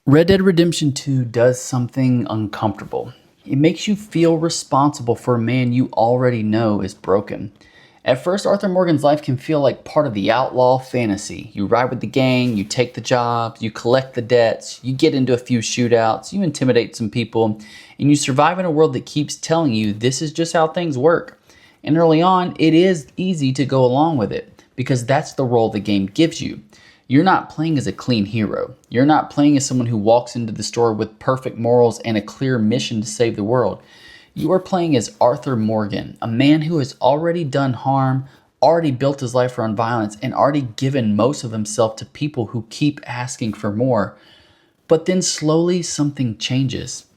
Red Dead Redemption 2 does something uncomfortable. It makes you feel responsible for a man you already know is broken. At first, Arthur Morgan's life can feel like part of the outlaw fantasy. You ride with the gang, you take the jobs, you collect the debts, you get into a few shootouts, you intimidate some people, and you survive in a world that keeps telling you this is just how things work. And early on, it is easy to go along with it because that's the role the game gives you. You're not playing as a clean hero. You're not playing as someone who walks into the store with perfect morals and a clear mission to save the world. You are playing as Arthur Morgan, a man who has already done harm, already built his life around violence, and already given most of himself to people who keep asking for more. But then slowly something changes.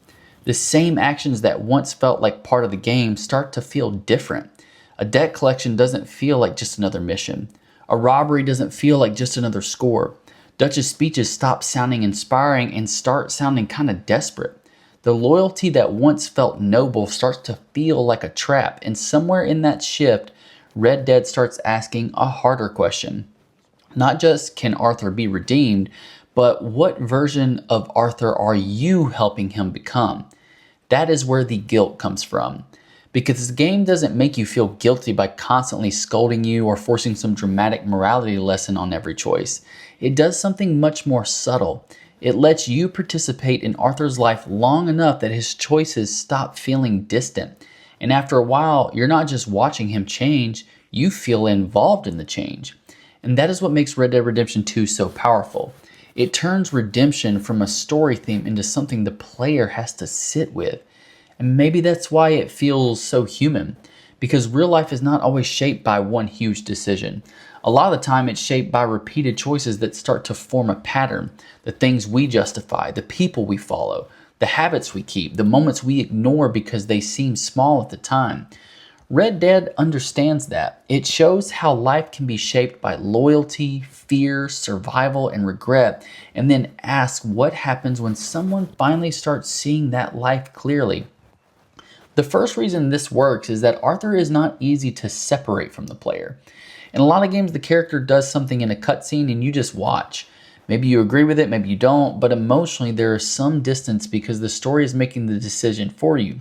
The same actions that once felt like part of the game start to feel different. A debt collection doesn't feel like just another mission. A robbery doesn't feel like just another score. Dutch's speeches stop sounding inspiring and start sounding kind of desperate. The loyalty that once felt noble starts to feel like a trap, and somewhere in that shift, Red Dead starts asking a harder question. Not just can Arthur be redeemed, but what version of Arthur are you helping him become? That is where the guilt comes from. Because the game doesn't make you feel guilty by constantly scolding you or forcing some dramatic morality lesson on every choice. It does something much more subtle. It lets you participate in Arthur's life long enough that his choices stop feeling distant. And after a while, you're not just watching him change, you feel involved in the change. And that is what makes Red Dead Redemption 2 so powerful. It turns redemption from a story theme into something the player has to sit with. And maybe that's why it feels so human, because real life is not always shaped by one huge decision. A lot of the time it's shaped by repeated choices that start to form a pattern. The things we justify, the people we follow, the habits we keep, the moments we ignore because they seem small at the time. Red Dead understands that. It shows how life can be shaped by loyalty, fear, survival, and regret, and then asks what happens when someone finally starts seeing that life clearly. The first reason this works is that Arthur is not easy to separate from the player. In a lot of games, the character does something in a cutscene and you just watch. Maybe you agree with it, maybe you don't, but emotionally there is some distance because the story is making the decision for you.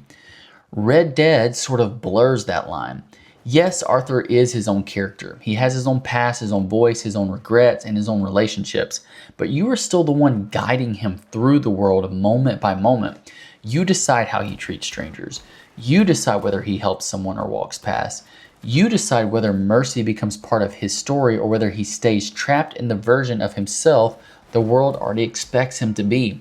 Red Dead sort of blurs that line. Yes, Arthur is his own character. He has his own past, his own voice, his own regrets, and his own relationships. But you are still the one guiding him through the world moment by moment. You decide how he treats strangers. You decide whether he helps someone or walks past. You decide whether mercy becomes part of his story or whether he stays trapped in the version of himself the world already expects him to be.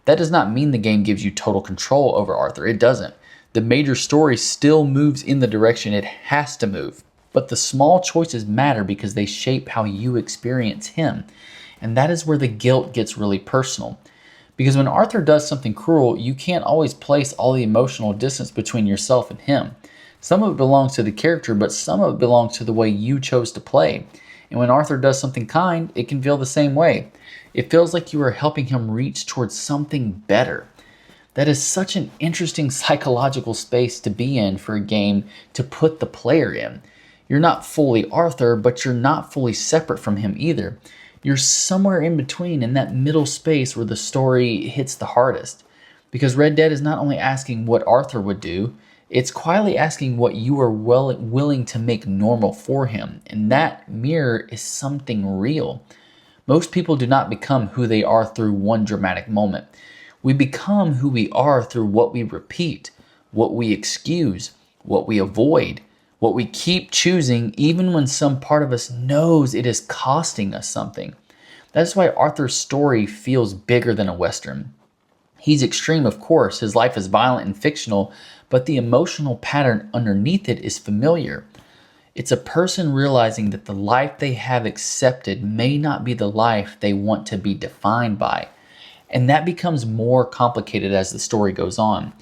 That does not mean the game gives you total control over Arthur. It doesn't. The major story still moves in the direction it has to move. But the small choices matter because they shape how you experience him. And that is where the guilt gets really personal. Because when Arthur does something cruel, you can't always place all the emotional distance between yourself and him. Some of it belongs to the character, but some of it belongs to the way you chose to play. And when Arthur does something kind, it can feel the same way. It feels like you are helping him reach towards something better. That is such an interesting psychological space to be in for a game to put the player in. You're not fully Arthur, but you're not fully separate from him either. You're somewhere in between in that middle space where the story hits the hardest. Because Red Dead is not only asking what Arthur would do, it's quietly asking what you are willing to make normal for him. And that mirror is something real. Most people do not become who they are through one dramatic moment. We become who we are through what we repeat, what we excuse, what we avoid, what we keep choosing even when some part of us knows it is costing us something. That's why Arthur's story feels bigger than a Western. He's extreme, of course, his life is violent and fictional, but the emotional pattern underneath it is familiar. It's a person realizing that the life they have accepted may not be the life they want to be defined by. And that becomes more complicated as the story goes on.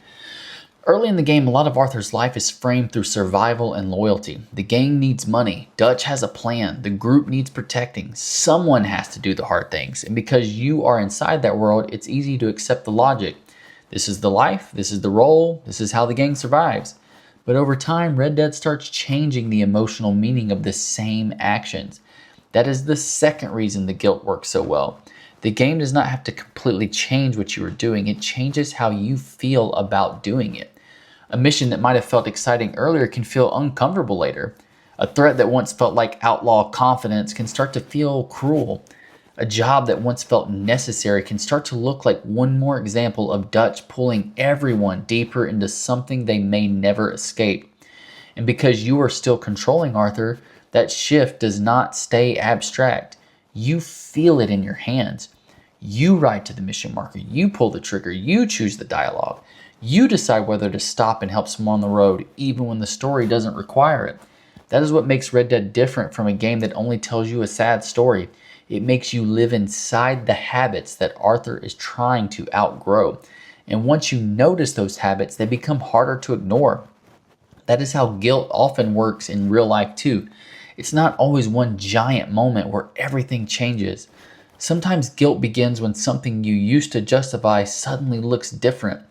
Early in the game, a lot of Arthur's life is framed through survival and loyalty. The gang needs money. Dutch has a plan. The group needs protecting. Someone has to do the hard things. And because you are inside that world, it's easy to accept the logic. This is the life. This is the role. This is how the gang survives. But over time, Red Dead starts changing the emotional meaning of the same actions. That is the second reason the guilt works so well. The game does not have to completely change what you are doing, it changes how you feel about doing it. A mission that might have felt exciting earlier can feel uncomfortable later. A threat that once felt like outlaw confidence can start to feel cruel. A job that once felt necessary can start to look like one more example of Dutch pulling everyone deeper into something they may never escape. And because you are still controlling Arthur, that shift does not stay abstract. You feel it in your hands. You write to the mission marker, you pull the trigger, you choose the dialogue. You decide whether to stop and help someone on the road, even when the story doesn't require it. That is what makes Red Dead different from a game that only tells you a sad story. It makes you live inside the habits that Arthur is trying to outgrow. And once you notice those habits, they become harder to ignore. That is how guilt often works in real life too. It's not always one giant moment where everything changes. Sometimes guilt begins when something you used to justify suddenly looks different.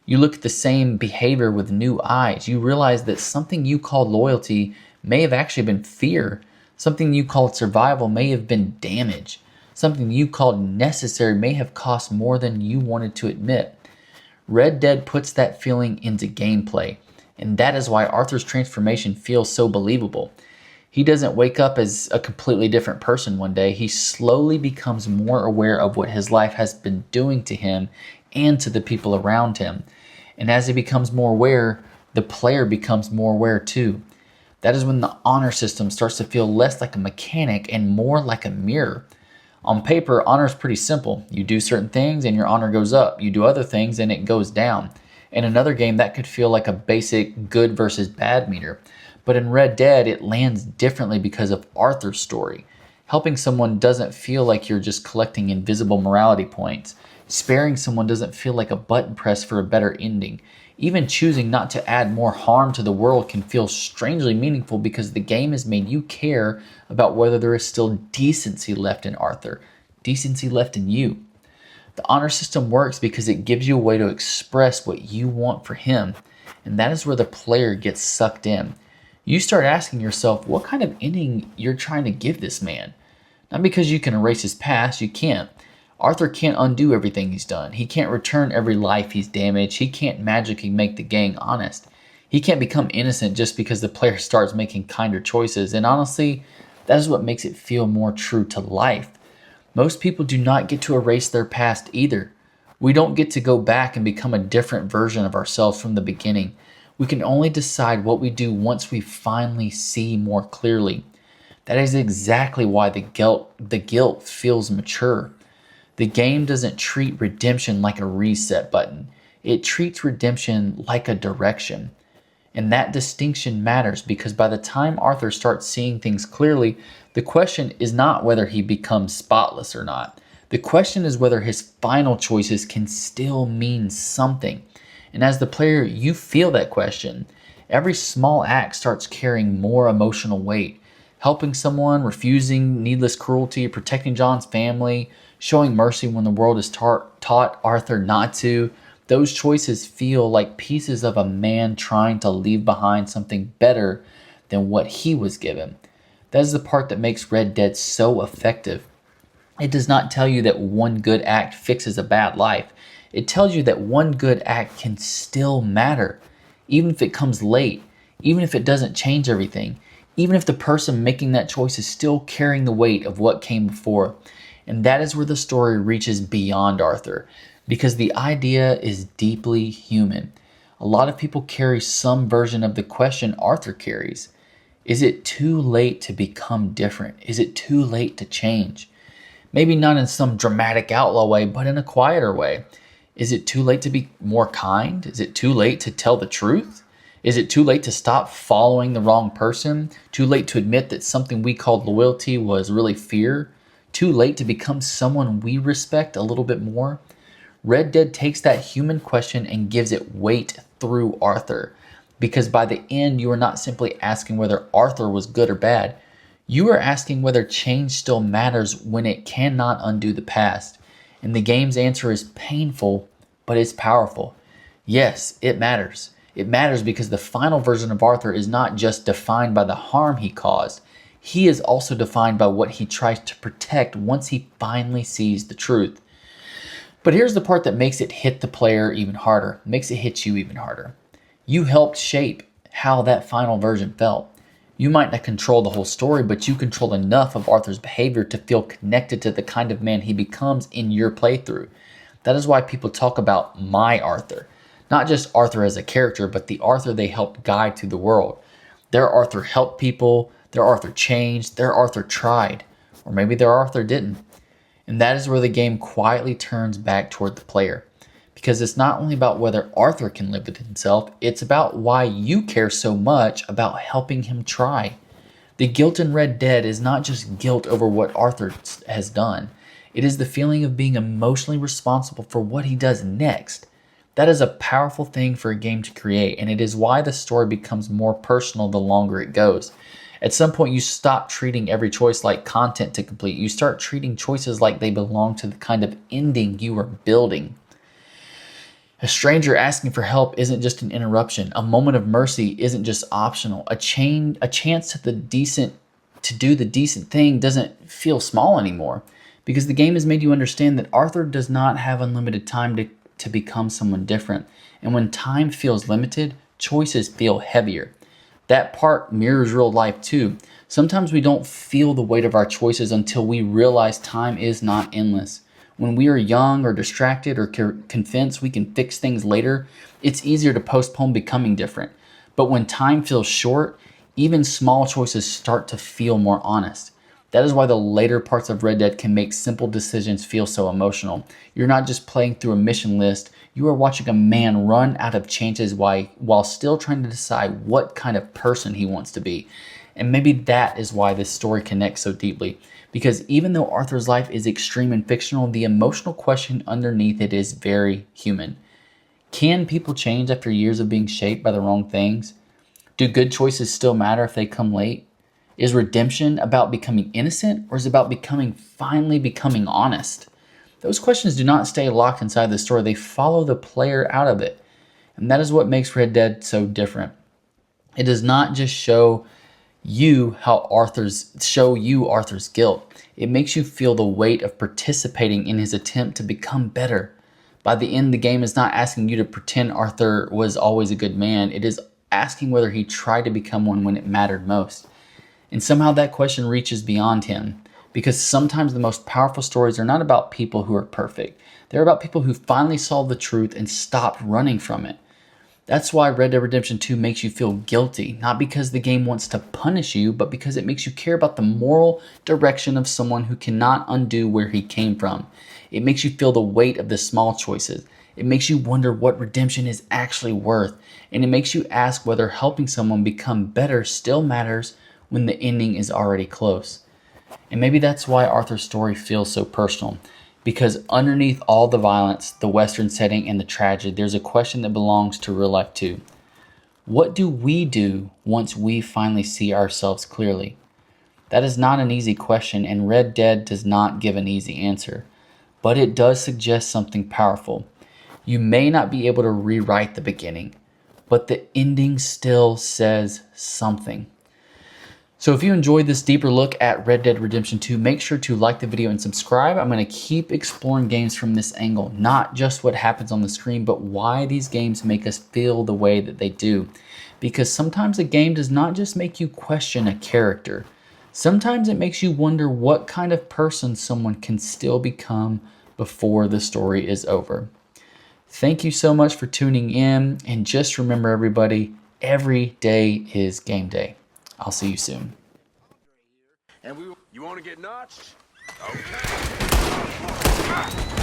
You look at the same behavior with new eyes. You realize that something you called loyalty may have actually been fear. Something you called survival may have been damage. Something you called necessary may have cost more than you wanted to admit. Red Dead puts that feeling into gameplay, and that is why Arthur's transformation feels so believable. He doesn't wake up as a completely different person one day. He slowly becomes more aware of what his life has been doing to him and to the people around him. And as he becomes more aware, the player becomes more aware too. That is when the honor system starts to feel less like a mechanic and more like a mirror. On paper, honor is pretty simple. You do certain things and your honor goes up. You do other things and it goes down. In another game, that could feel like a basic good versus bad meter. But in Red Dead, it lands differently because of Arthur's story. Helping someone doesn't feel like you're just collecting invisible morality points. Sparing someone doesn't feel like a button press for a better ending. Even choosing not to add more harm to the world can feel strangely meaningful because the game has made you care about whether there is still decency left in Arthur, decency left in you. The honor system works because it gives you a way to express what you want for him, and that is where the player gets sucked in. You start asking yourself what kind of ending you're trying to give this man. Not because you can erase his past, you can't. Arthur can't undo everything he's done. He can't return every life he's damaged. He can't magically make the gang honest. He can't become innocent just because the player starts making kinder choices. And honestly, that is what makes it feel more true to life. Most people do not get to erase their past either. We don't get to go back and become a different version of ourselves from the beginning. We can only decide what we do once we finally see more clearly. That is exactly why the guilt feels mature. The game doesn't treat redemption like a reset button. It treats redemption like a direction. And that distinction matters because by the time Arthur starts seeing things clearly, the question is not whether he becomes spotless or not. The question is whether his final choices can still mean something. And as the player, you feel that question. Every small act starts carrying more emotional weight. Helping someone, refusing needless cruelty, protecting John's family, showing mercy when the world has taught Arthur not to. Those choices feel like pieces of a man trying to leave behind something better than what he was given. That is the part that makes Red Dead so effective. It does not tell you that one good act fixes a bad life. It tells you that one good act can still matter, even if it comes late, even if it doesn't change everything, even if the person making that choice is still carrying the weight of what came before. And that is where the story reaches beyond Arthur, because the idea is deeply human. A lot of people carry some version of the question Arthur carries. Is it too late to become different? Is it too late to change? Maybe not in some dramatic outlaw way, but in a quieter way. Is it too late to be more kind? Is it too late to tell the truth? Is it too late to stop following the wrong person? Too late to admit that something we called loyalty was really fear? Too late to become someone we respect a little bit more? Red Dead takes that human question and gives it weight through Arthur. Because by the end, you are not simply asking whether Arthur was good or bad. You are asking whether change still matters when it cannot undo the past. And the game's answer is painful, but it's powerful. Yes, it matters. It matters because the final version of Arthur is not just defined by the harm he caused. he is also defined by what he tries to protect once he finally sees the truth. But here's the part that makes it hit the player even harder, makes it hit you even harder. You helped shape how that final version felt. You might not control the whole story, but you control enough of Arthur's behavior to feel connected to the kind of man he becomes in your playthrough. That is why people talk about my Arthur. Not just Arthur as a character, but the Arthur they helped guide through the world. Their Arthur helped people, their Arthur changed, their Arthur tried, or maybe their Arthur didn't. And that is where the game quietly turns back toward the player. Because it's not only about whether Arthur can live with himself, it's about why you care so much about helping him try. The guilt in Red Dead is not just guilt over what Arthur has done. It is the feeling of being emotionally responsible for what he does next. That is a powerful thing for a game to create, and it is why the story becomes more personal the longer it goes. At some point, you stop treating every choice like content to complete. You start treating choices like they belong to the kind of ending you are building. A stranger asking for help isn't just an interruption. A moment of mercy isn't just optional. A chance to do the decent thing doesn't feel small anymore, because the game has made you understand that Arthur does not have unlimited time to become someone different. And when time feels limited, choices feel heavier. That part mirrors real life too. Sometimes we don't feel the weight of our choices until we realize time is not endless. When we are young or distracted or convinced we can fix things later, it's easier to postpone becoming different. But when time feels short, even small choices start to feel more honest. That is why the later parts of Red Dead can make simple decisions feel so emotional. You're not just playing through a mission list, you are watching a man run out of chances while still trying to decide what kind of person he wants to be. And maybe that is why this story connects so deeply. Because even though Arthur's life is extreme and fictional, the emotional question underneath it is very human. Can people change after years of being shaped by the wrong things? Do good choices still matter if they come late? Is redemption about becoming innocent, or is it about finally becoming honest? Those questions do not stay locked inside the story. They follow the player out of it. And that is what makes Red Dead so different. It does not just show you Arthur's guilt. It makes you feel the weight of participating in his attempt to become better. By the end, the game is not asking you to pretend Arthur was always a good man. It is asking whether he tried to become one when it mattered most. And somehow that question reaches beyond him, because sometimes the most powerful stories are not about people who are perfect. They're about people who finally saw the truth and stopped running from it. That's why Red Dead Redemption 2 makes you feel guilty, not because the game wants to punish you, but because it makes you care about the moral direction of someone who cannot undo where he came from. It makes you feel the weight of the small choices. It makes you wonder what redemption is actually worth, and it makes you ask whether helping someone become better still matters when the ending is already close. And maybe that's why Arthur's story feels so personal. Because underneath all the violence, the Western setting, and the tragedy, there's a question that belongs to real life too. What do we do once we finally see ourselves clearly? That is not an easy question, and Red Dead does not give an easy answer. But it does suggest something powerful. You may not be able to rewrite the beginning, but the ending still says something. So if you enjoyed this deeper look at Red Dead Redemption 2, make sure to like the video and subscribe. I'm going to keep exploring games from this angle, not just what happens on the screen, but why these games make us feel the way that they do. Because sometimes a game does not just make you question a character. Sometimes it makes you wonder what kind of person someone can still become before the story is over. Thank you so much for tuning in, and just remember everybody, every day is game day. I'll see you soon. You want to get notched? Okay.